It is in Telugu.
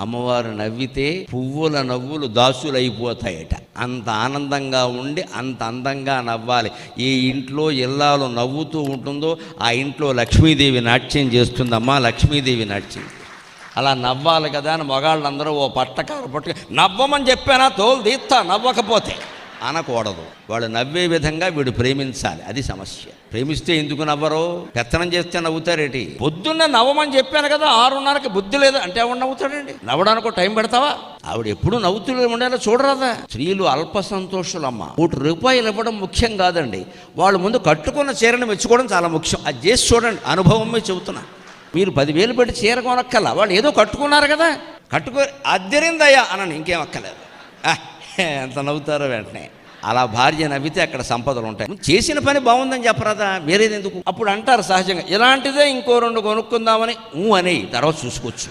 అమ్మవారు నవ్వితే పువ్వుల నవ్వులు దాసులైపోతాయట. అంత ఆనందంగా ఉండి అంత అందంగా నవ్వాలి. ఏ ఇంట్లో ఇల్లాలు నవ్వుతూ ఉంటుందో ఆ ఇంట్లో లక్ష్మీదేవి నాట్యం చేస్తుందమ్మా. లక్ష్మీదేవి నాట్యం అలా నవ్వాలి కదా అని మగాళ్ళందరూ ఓ పట్టకారు పట్టుకు నవ్వమని చెప్పానా తోలు తీస్తా నవ్వకపోతే అనకూడదు. వాళ్ళు నవ్వే విధంగా వీడు ప్రేమించాలి. అది సమస్య. ప్రేమిస్తే ఎందుకు నవ్వరు? పెత్తనం చేస్తే నవ్వుతారేటి? పొద్దున్న నవ్వమని చెప్పాను కదా 6:30కి బుద్ధి లేదు అంటే ఎవడు నవ్వుతాడండి? నవ్వడానికి టైం పెడతావా? ఆవిడ ఎప్పుడు నవ్వుతూ ఉండేలా చూడరాదా? స్త్రీలు అల్ప సంతోషులమ్మ. ₹1 ఇవ్వడం ముఖ్యం కాదండి. వాళ్ళు ముందు కట్టుకున్న చీరను మెచ్చుకోవడం చాలా ముఖ్యం. అది చేసి చూడండి. అనుభవమే చెబుతున్నా. మీరు 10,000 పెట్టి చీర కొనక్కల, వాళ్ళు ఏదో కట్టుకున్నారు కదా, కట్టుకో అద్దరిందయ్యా అనని ఇంకేం అక్కలేదు. ఎంత నవ్వుతారో వెంటనే. అలా భార్య నవ్వితే అక్కడ సంపదలు ఉంటాయి. చేసిన పని బాగుందని చెప్పరాదా? వేరేది ఎందుకు? అప్పుడు అంటారు సహజంగా, ఇలాంటిదే ఇంకో 2 కొనుక్కుందామని అనే తర్వాత చూసుకోవచ్చు.